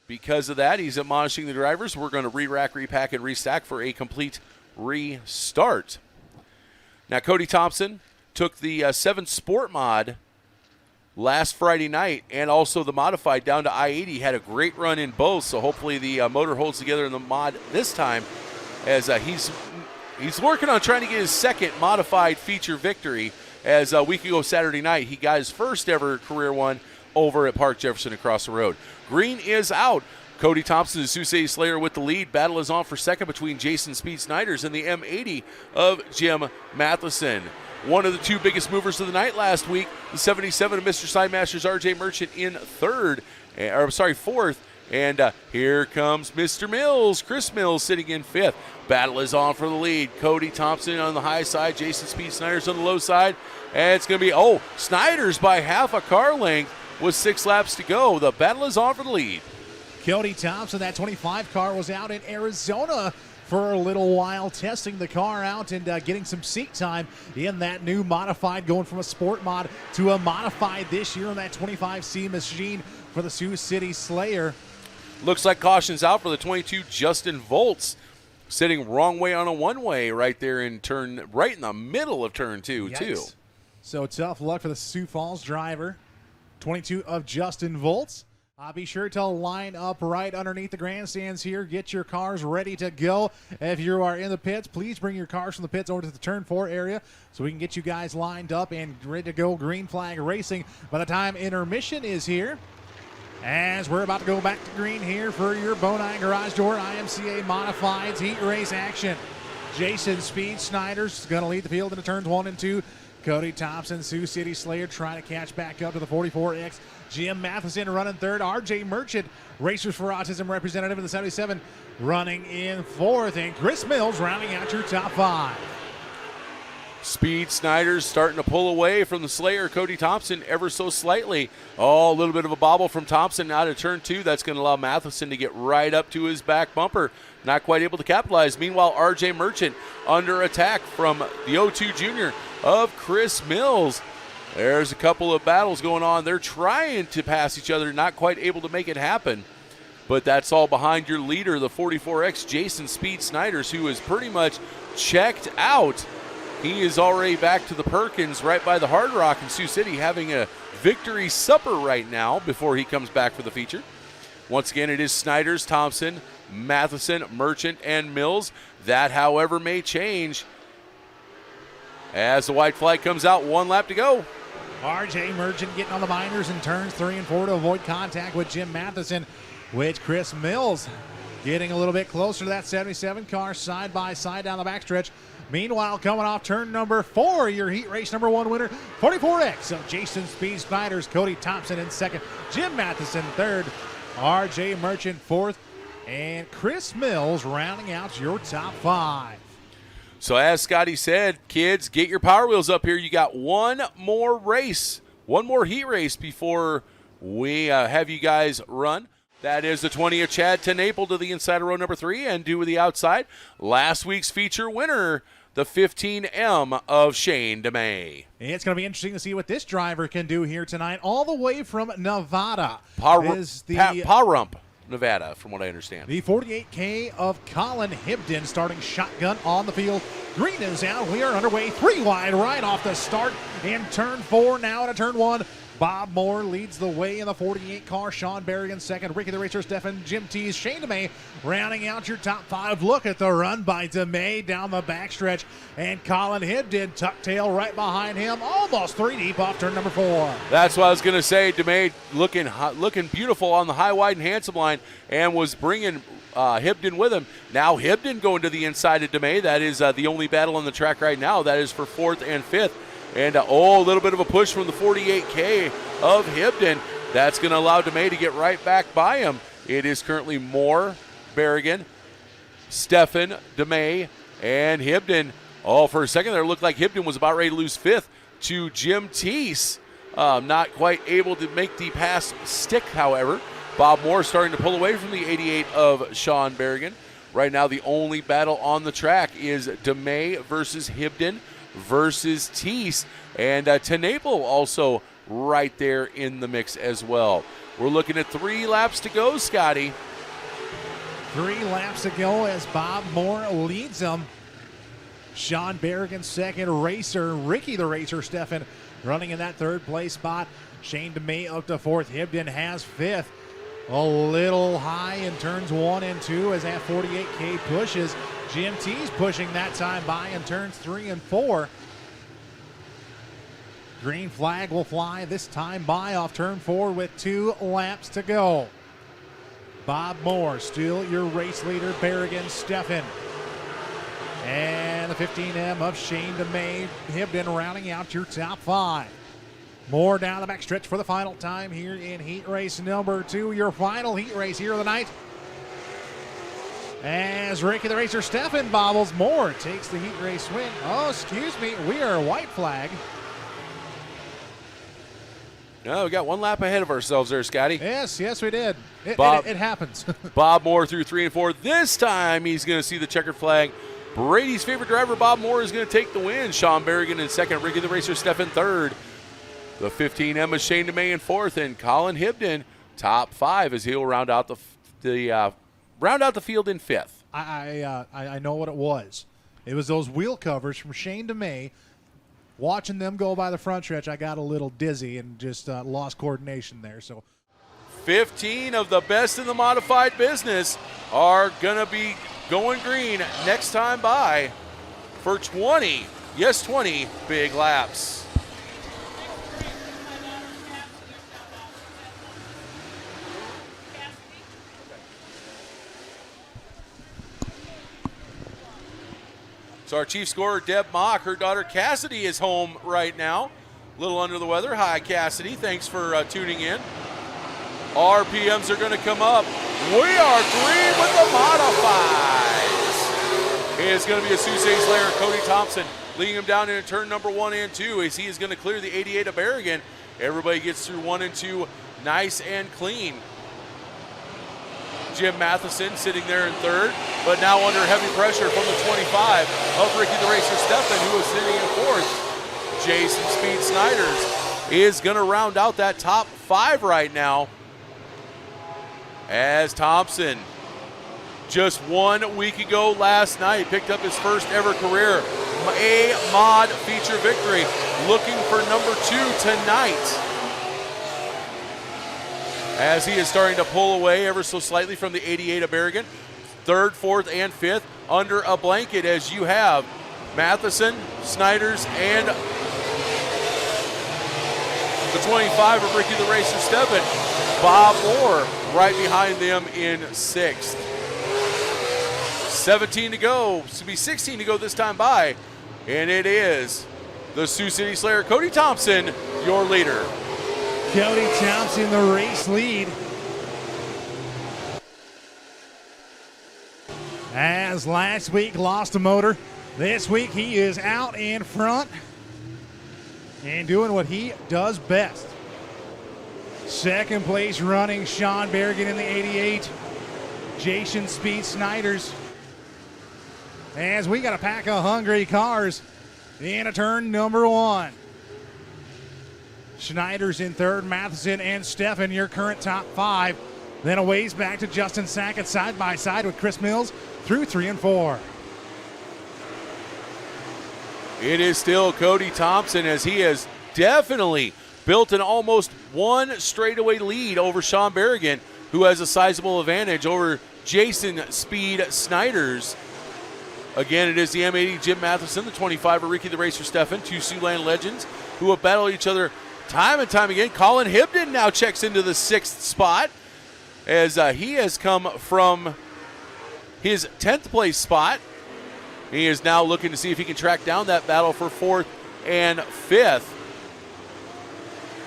Because of that, he's admonishing the drivers. We're going to re-rack, repack, and restack for a complete restart. Now, Cody Thompson took the 7 Sport Mod last Friday night and also the Modified down to I-80. Had a great run in both, so hopefully the motor holds together in the Mod this time, as he's working on trying to get his second Modified feature victory, as a week ago Saturday night he got his first ever career one over at Park Jefferson across the road. Green is out. Cody Thompson and Sioux City Slayer with the lead. Battle is on for second between Jason Speed Snyders and the M80 of Jim Matheson. One of the 2 biggest movers of the night last week, the 77 of Mr. Sidemasters RJ Merchant in fourth. And here comes Mr. Mills, Chris Mills sitting in 5th. Battle is on for the lead. Cody Thompson on the high side, Jason Speed Snyders on the low side. And it's going to be, Snyders by half a car length with 6 laps to go. The battle is on for the lead. Cody Thompson, that 25 car, was out in Arizona for a little while, testing the car out and getting some seat time in that new Modified, going from a Sport Mod to a Modified this year on that 25C machine for the Sioux City Slayer. Looks like caution's out for the 22 Justin Volts, sitting wrong way on a one-way right there in the middle of turn 2, Yikes. too. So tough luck for the Sioux Falls driver, 22 of Justin Volts. Be sure to line up right underneath the grandstands here. Get your cars ready to go. If you are in the pits, please bring your cars from the pits over to the turn 4 area so we can get you guys lined up and ready to go green flag racing by the time intermission is here. As we're about to go back to green here for your Bonine Garage Door IMCA Modifieds heat race action. Jason Speed Snyders going to lead the field into turns 1 and 2. Cody Thompson, Sioux City Slayer trying to catch back up to the 44X. Jim Matheson running 3rd. RJ Merchant, Racers for Autism representative in the 77, running in 4th. And Chris Mills rounding out your top 5. Speed Snyders starting to pull away from the Slayer, Cody Thompson, ever so slightly. A little bit of a bobble from Thompson out of turn 2. That's going to allow Matheson to get right up to his back bumper. Not quite able to capitalize. Meanwhile, RJ Merchant under attack from the 02 junior of Chris Mills. There's a couple of battles going on. They're trying to pass each other, not quite able to make it happen. But that's all behind your leader, the 44X Jason Speed Snyders, who is pretty much checked out. He is already back to the Perkins right by the Hard Rock in Sioux City, having a victory supper right now before he comes back for the feature. Once again, it is Snyders, Thompson, Matheson, Merchant, and Mills. That, however, may change as the white flag comes out. 1 lap to go. RJ Merchant getting on the binders in turns 3 and 4 to avoid contact with Jim Matheson, with Chris Mills getting a little bit closer to that 77 car side by side down the backstretch. Meanwhile, coming off turn number 4, your heat race number 1 winner, 44X of Jason Speed Snyders, Cody Thompson in 2nd, Jim Matheson 3rd, RJ Merchant 4th, and Chris Mills rounding out your top 5. So as Scotty said, kids, get your Power Wheels up here. You got one more race, one more heat race before we have you guys run. That is the 20 of Chad Tenaple to the inside of row number 3 and do with the outside. Last week's feature winner, the 15M of Shane DeMay. It's going to be interesting to see what this driver can do here tonight, all the way from Nevada. Pahrump, Nevada, from what I understand. The 48K of Colin Hibden starting shotgun on the field. Green is out. We are underway 3 wide right off the start in turn 4. Now to turn 1. Bob Moore leads the way in the 48 car. Sean Berrigan second. Ricky the Racer, Stefan, Jim Tees, Shane DeMay rounding out your top 5. Look at the run by DeMay down the backstretch. And Colin Hibden tuck tail right behind him. Almost 3 deep off turn number 4. That's what I was going to say. DeMay looking beautiful on the high, wide, and handsome line and was bringing Hibden with him. Now Hibden going to the inside of DeMay. That is the only battle on the track right now. That is for 4th and 5th. And a little bit of a push from the 48K of Hibden. That's going to allow DeMay to get right back by him. It is currently Moore, Berrigan, Stefan, DeMay, and Hibden. For a second there, it looked like Hibden was about ready to lose 5th to Jim Teese. Not quite able to make the pass stick, however. Bob Moore starting to pull away from the 88 of Sean Berrigan. Right now, the only battle on the track is DeMay versus Hibden versus Teese, and Tenaple also right there in the mix as well. We're looking at 3 laps to go, Scotty. 3 laps to go as Bob Moore leads them. Sean Berrigan second, Racer Ricky the Racer Steffen running in that third place spot. Shane DeMay up to fourth. Hibden has fifth. A little high in turns 1 and 2 as that 48K pushes. Jim T's pushing that time by in turns 3 and 4. Green flag will fly this time by off turn 4 with 2 laps to go. Bob Moore, still your race leader, Berrigan Steffen. And the 15M of Shane DeMay, Hibden rounding out your top 5. Moore down the backstretch for the final time here in heat race number 2, your final heat race here of the night. As Ricky the Racer Steffen bobbles, Moore takes the heat race win. Oh, excuse me, we are white flag. No, we got 1 lap ahead of ourselves there, Scotty. Yes, we did. It happens. Bob Moore through 3 and 4. This time he's going to see the checkered flag. Brady's favorite driver, Bob Moore, is going to take the win. Sean Berrigan in second, Ricky the Racer Steffen third. The 15M is Shane DeMay in fourth, and Colin Hibden top 5 as he'll round out the field in fifth. I know what it was. It was those wheel covers from Shane DeMay. Watching them go by the front stretch, I got a little dizzy and just lost coordination there. So, 15 of the best in the modified business are going to be going green next time by for 20 big laps. So our chief scorer, Deb Mock, her daughter Cassidy is home right now. A little under the weather. Hi, Cassidy. Thanks for tuning in. RPMs are going to come up. We are green with the modifieds. It's going to be a Sioux City Slayer, Cody Thompson, leading him down into turn number 1 and 2 as he is going to clear the 88 of Berrigan. Everybody gets through 1 and 2 nice and clean. Jim Matheson sitting there in third, but now under heavy pressure from the 25 of Ricky the Racer Steffen, who is sitting in fourth. Jason Speed Snyders is going to round out that top 5 right now as Thompson, just 1 week ago last night, picked up his first ever career A-Mod feature victory, looking for number 2 tonight, as he is starting to pull away ever so slightly from the 88 of Berrigan. 3rd, 4th, and 5th under a blanket as you have Matheson, Snyders, and the 25 of Ricky the Racer Steffen. Bob Moore right behind them in 6th. 17 to go. It's going to be 16 to go this time by. And it is the Sioux City Slayer, Cody Thompson, your leader. Cody Thompson, the race lead. As last week lost a motor, this week he is out in front and doing what he does best. 2nd place running Sean Berrigan in the 88. Jason Speed Snyders. As we got a pack of hungry cars in a turn number 1. Schneider's in 3rd, Matheson and Steffen, your current top 5. Then a ways back to Justin Sackett side by side with Chris Mills through 3 and 4. It is still Cody Thompson as he has definitely built an almost 1 straightaway lead over Sean Berrigan, who has a sizable advantage over Jason Speed Snyders. Again, it is the M80 Jim Matheson, the 25 of Ricky the Racer Steffen, 2 Siouxland legends who have battled each other time and time again. Colin Hibden now checks into the 6th spot as he has come from his 10th place spot. He is now looking to see if he can track down that battle for 4th and 5th.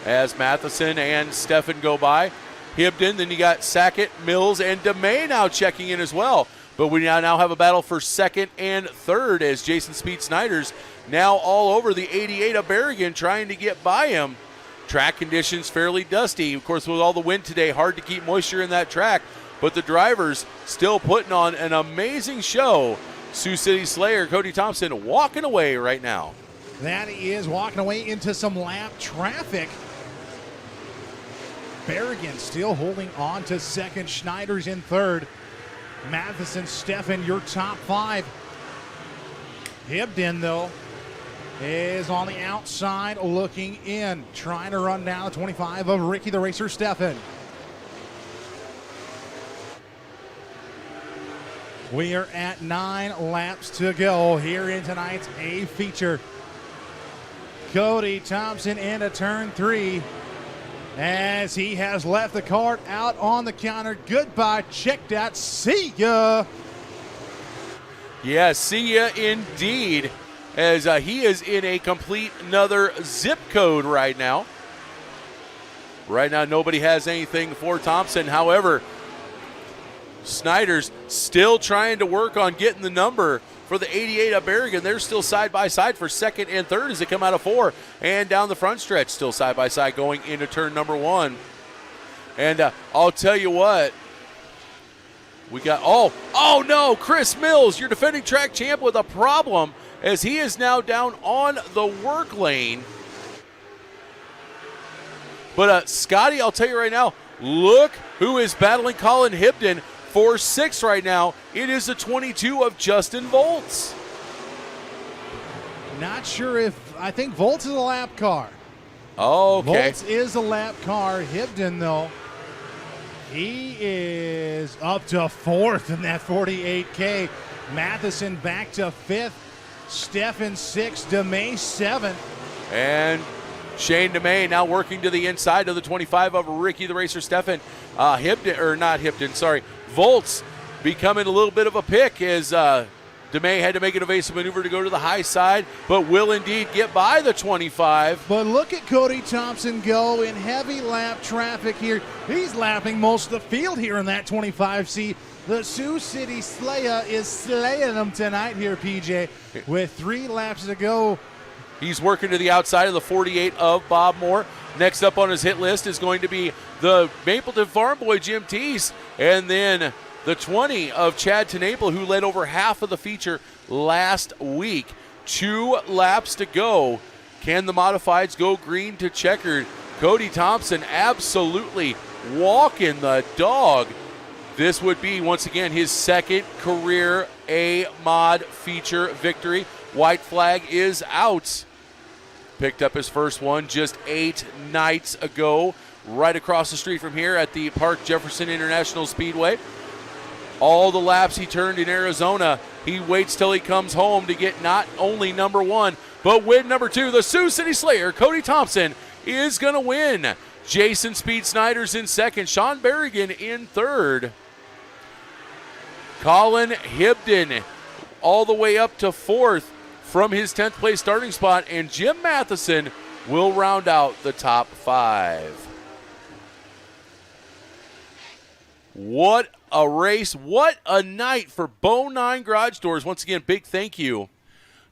As Matheson and Steffen go by. Hibden, then you got Sackett, Mills, and DeMay now checking in as well. But we now have a battle for 2nd and 3rd as Jason Speed Snyders now all over the 88 of Berrigan trying to get by him. Track conditions fairly dusty. Of course, with all the wind today, hard to keep moisture in that track. But the drivers still putting on an amazing show. Sioux City Slayer, Cody Thompson, walking away right now. That he is walking away into some lap traffic. Berrigan still holding on to second. Schneider's in third. Matheson, Steffen, your top 5. Hibden, though, is on the outside looking in, trying to run down the 25 of Ricky the Racer Steffen. We are at 9 laps to go here in tonight's A feature. Cody Thompson into turn 3 as he has left the cart out on the counter. Goodbye, check that, see ya. Yeah, see ya indeed, as he is in a complete another zip code right now. Right now, nobody has anything for Thompson. However, Snyder's still trying to work on getting the number for the 88 of Berrigan. They're still side by side for second and third as they come out of 4 and down the front stretch, still side by side going into turn number 1. And I'll tell you what, we got, oh no, Chris Mills, your defending track champ, with a problem as he is now down on the work lane. But Scotty, I'll tell you right now, look who is battling Colin Hibden for 6th right now. It is the 22 of Justin Volts. Not sure if, I think Volts is a lap car. Oh, okay. Volts is a lap car. Hibden, though, he is up to 4th in that 48K. Matheson back to 5th. Steffen 6th. DeMay 7th. And Shane DeMay now working to the inside of the 25 of Ricky the Racer Steffen. Volts becoming a little bit of a pick as DeMay had to make an evasive maneuver to go to the high side, but will indeed get by the 25. But look at Cody Thompson go in heavy lap traffic here. He's lapping most of the field here in that 25C. The Sioux City Slayer is slaying them tonight here, PJ, with 3 laps to go. He's working to the outside of the 48 of Bob Moore. Next up on his hit list is going to be the Mapleton Farm Boy Jim Teese, and then the 20 of Chad Tenaple, who led over half of the feature last week. 2 laps to go. Can the Modifieds go green to checkered? Cody Thompson absolutely walking the dog. This would be, once again, his 2nd career A-Mod feature victory. White flag is out. Picked up his first one just 8 nights ago, right across the street from here at the Park Jefferson International Speedway. All the laps he turned in Arizona, he waits till he comes home to get not only number 1, but win number 2. The Sioux City Slayer, Cody Thompson, is going to win. Jason Speed Snyder's in 2nd. Sean Berrigan in 3rd. Colin Hibden all the way up to 4th from his 10th place starting spot, and Jim Matheson will round out the top 5. What a race. What a night for Bow 9 Garage Doors. Once again, big thank you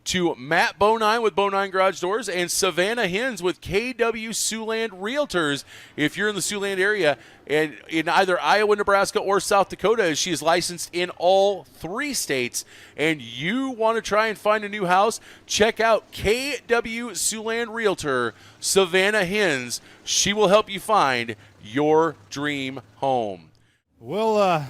to Matt Bonine with Bonine Garage Doors and Savannah Hins with KW Siouxland Realtors. If you're in the Siouxland area and in either Iowa, Nebraska, or South Dakota, she is licensed in all 3 states, and you want to try and find a new house, check out KW Siouxland Realtor, Savannah Hins. She will help you find your dream home. We'll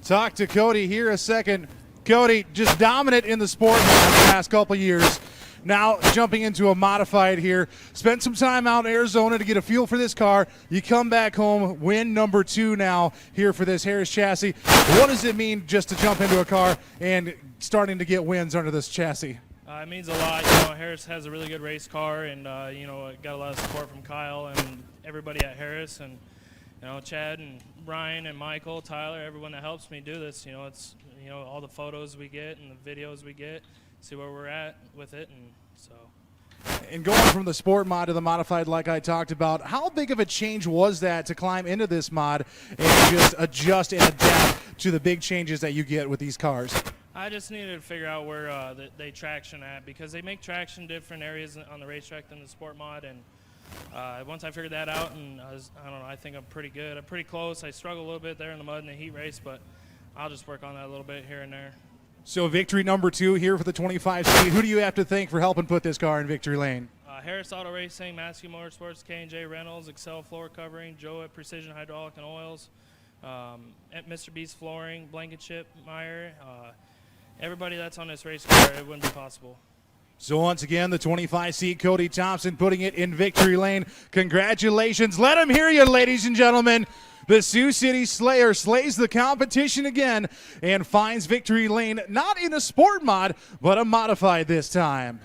talk to Cody here a second. Cody, just dominant in the sport the past couple years. Now jumping into a modified here. Spent some time out in Arizona to get a feel for this car. You come back home, win number 2 now here for this Harris chassis. What does it mean just to jump into a car and starting to get wins under this chassis? It means a lot. Harris has a really good race car, and got a lot of support from Kyle and everybody at Harris, and Chad and Brian and Michael, Tyler, everyone that helps me do this. It's all the photos we get and the videos we get, see where we're at with it, and so. And going from the sport mod to the modified, like I talked about, how big of a change was that to climb into this mod and just adjust and adapt to the big changes that you get with these cars? I just needed to figure out where they traction at, because they make traction different areas on the racetrack than the sport mod, and once I figured that out, and I think I'm pretty good. I'm pretty close. I struggle a little bit there in the mud in the heat race, but I'll just work on that a little bit here and there. So victory number 2 here for the 25C. Who do you have to thank for helping put this car in victory lane? Harris Auto Racing, Maskey Motorsports, K&J Reynolds, Excel Floor Covering, Joe at Precision Hydraulic and Oils, at Mr. B's Flooring, Blankenship, Meyer, everybody that's on this race car, it wouldn't be possible. So once again, the 25 seed Cody Thompson putting it in victory lane. Congratulations. Let him hear you, ladies and gentlemen. The Sioux City Slayer slays the competition again and finds victory lane, not in a sport mod, but a modified this time.